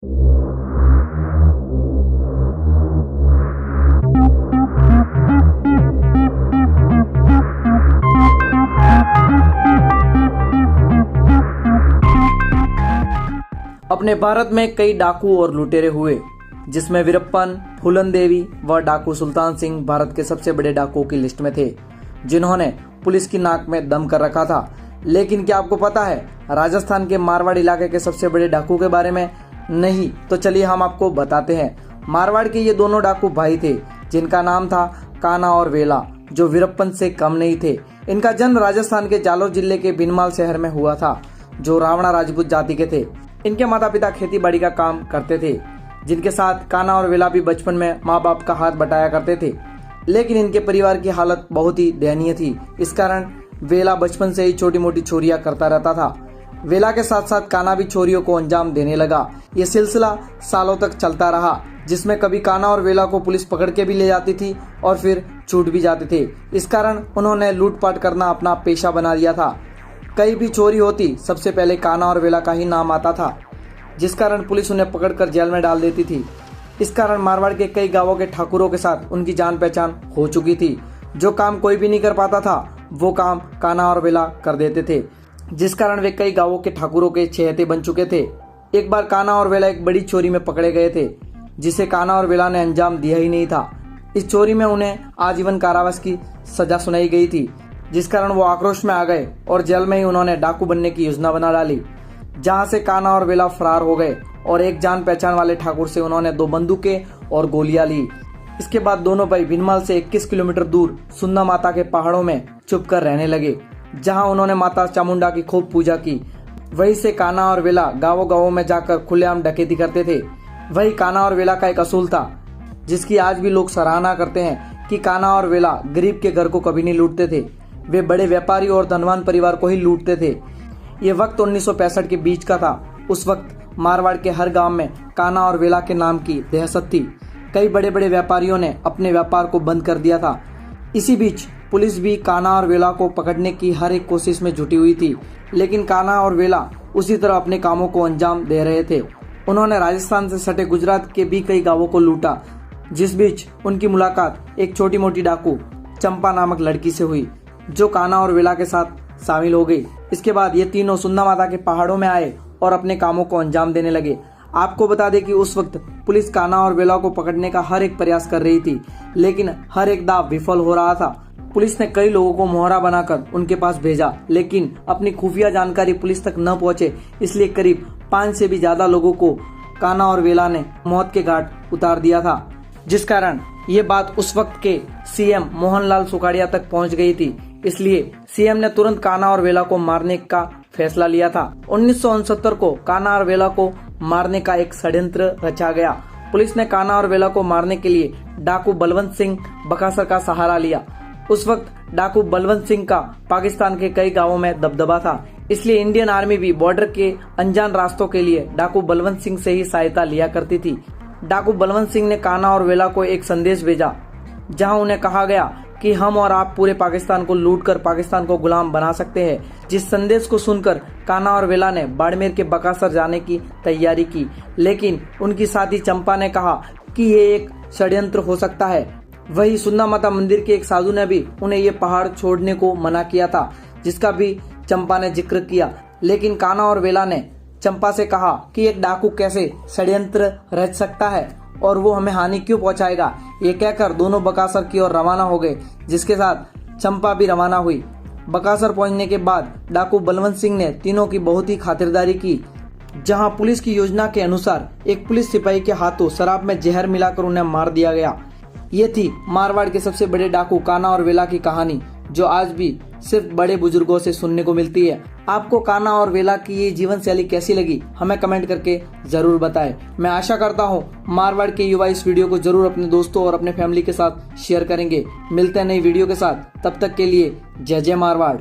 अपने भारत में कई डाकू और लुटेरे हुए, जिसमें वीरप्पन, फूलन देवी व डाकू सुल्तान सिंह भारत के सबसे बड़े डाकुओं की लिस्ट में थे, जिन्होंने पुलिस की नाक में दम कर रखा था। लेकिन क्या आपको पता है राजस्थान के मारवाड़ इलाके के सबसे बड़े डाकू के बारे में? नहीं तो चलिए हम आपको बताते हैं। मारवाड़ के ये दोनों डाकू भाई थे, जिनका नाम था काना और वेला, जो वीरप्पन से कम नहीं थे। इनका जन्म राजस्थान के जालोर जिले के बिनमाल शहर में हुआ था, जो रावणा राजपूत जाति के थे। इनके माता पिता खेती बाड़ी का काम करते थे, जिनके साथ काना और वेला भी बचपन में माँ बाप का हाथ बटाया करते थे। लेकिन इनके परिवार की हालत बहुत ही दयनीय थी। इस कारण वेला बचपन से ही छोटी मोटी चोरियां करता रहता था। वेला के साथ साथ काना भी चोरियों को अंजाम देने लगा। ये सिलसिला सालों तक चलता रहा, जिसमें कभी काना और वेला को पुलिस पकड़ के भी ले जाती थी और फिर छूट भी जाते थे। इस कारण उन्होंने लूटपाट करना अपना पेशा बना लिया था। कहीं भी चोरी होती सबसे पहले काना और वेला का ही नाम आता था, जिस कारण पुलिस उन्हें पकड़कर जेल में डाल देती थी। इस कारण मारवाड़ के कई गांवों के ठाकुरों के साथ उनकी जान पहचान हो चुकी थी। जो काम कोई भी नहीं कर पाता था, वो काम काना और वेला कर देते थे, जिस कारण वे कई गांवों के ठाकुरों के चहेते बन चुके थे। एक बार काना और वेला एक बड़ी चोरी में पकड़े गए थे, जिसे काना और वेला ने अंजाम दिया ही नहीं था। इस चोरी में उन्हें आजीवन कारावास की सजा सुनाई गई थी, जिस कारण वो आक्रोश में आ गए और जेल में ही उन्होंने डाकू बनने की योजना बना डाली, जहां से काना और वेला फरार हो गए और एक जान पहचान वाले ठाकुर से उन्होंने 2 बंदूकें और गोलियां ली। इसके बाद दोनों भाई भिनमाल से 21 किलोमीटर दूर सुन्ना माता के पहाड़ों में छुपकर रहने लगे, जहां उन्होंने माता चामुंडा की खूब पूजा की। वहीं से काना और वेला गाँवों गाँवों में जाकर खुलेआम डकैती करते थे। वही काना और वेला का एक असूल था, जिसकी आज भी लोग सराहना करते हैं कि काना और वेला गरीब के घर को कभी नहीं लूटते थे। वे बड़े व्यापारी और धनवान परिवार को ही लूटते थे। ये वक्त 1965 के बीच का था। उस वक्त मारवाड़ के हर गांव में काना और वेला के नाम की दहशत थी। कई बड़े बड़े व्यापारियों ने अपने व्यापार को बंद कर दिया था। इसी बीच पुलिस भी काना और वेला को पकड़ने की हर एक कोशिश में जुटी हुई थी, लेकिन काना और वेला उसी तरह अपने कामों को अंजाम दे रहे थे। उन्होंने राजस्थान से सटे गुजरात के भी कई गांवों को लूटा, जिस बीच उनकी मुलाकात एक छोटी मोटी डाकू चंपा नामक लड़की से हुई, जो काना और वेला के साथ शामिल हो गई। इसके बाद ये तीनों सुन्ना माता के पहाड़ों में आए और अपने कामों को अंजाम देने लगे। आपको बता दें कि उस वक्त पुलिस काना और वेला को पकड़ने का हर एक प्रयास कर रही थी, लेकिन हर एक दाव विफल हो रहा था। पुलिस ने कई लोगों को मोहरा बनाकर उनके पास भेजा, लेकिन अपनी खुफिया जानकारी पुलिस तक न पहुंचे, इसलिए करीब 5 से भी ज्यादा लोगों को काना और वेला ने मौत के घाट उतार दिया था, जिस कारण ये बात उस वक्त के सीएम मोहनलाल सुखाड़िया तक पहुंच गई थी। इसलिए सीएम ने तुरंत काना और वेला को मारने का फैसला लिया था। 1969 को काना और वेला को मारने का एक षड्यंत्र रचा गया। पुलिस ने काना और वेला को मारने के लिए डाकू बलवंत सिंह बकासर का सहारा लिया। उस वक्त डाकू बलवंत सिंह का पाकिस्तान के कई गांवों में दबदबा था, इसलिए इंडियन आर्मी भी बॉर्डर के अनजान रास्तों के लिए डाकू बलवंत सिंह से ही सहायता लिया करती थी। डाकू बलवंत सिंह ने काना और वेला को एक संदेश भेजा, जहां उन्हें कहा गया कि हम और आप पूरे पाकिस्तान को लूटकर पाकिस्तान को गुलाम बना सकते हैं। जिस संदेश को सुनकर काना और वेला ने बाड़मेर के बकासर जाने की तैयारी की, लेकिन उनकी साथी चंपा ने कहा कि ये एक षड्यंत्र हो सकता है। वही सुन्ना माता मंदिर के एक साधु ने भी उन्हें ये पहाड़ छोड़ने को मना किया था, जिसका भी चंपा ने जिक्र किया। लेकिन काना और वेला ने चंपा से कहा कि एक डाकू कैसे षड्यंत्र रच सकता है और वो हमें हानि क्यों पहुंचाएगा। ये कहकर दोनों बकासर की ओर रवाना हो गए, जिसके साथ चंपा भी रवाना हुई। बकासर पहुंचने के बाद डाकू बलवंत सिंह ने तीनों की बहुत ही खातिरदारी की, जहां पुलिस की योजना के अनुसार एक पुलिस सिपाही के हाथों शराब में जहर मिलाकर उन्हें मार दिया गया। ये थी मारवाड़ के सबसे बड़े डाकू काना और वेला की कहानी, जो आज भी सिर्फ बड़े बुजुर्गों से सुनने को मिलती है। आपको काना और वेला की ये जीवन शैली कैसी लगी, हमें कमेंट करके जरूर बताएं। मैं आशा करता हूँ मारवाड़ के युवा इस वीडियो को जरूर अपने दोस्तों और अपने फैमिली के साथ शेयर करेंगे। मिलते हैं नई वीडियो के साथ, तब तक के लिए जय जय मारवाड़।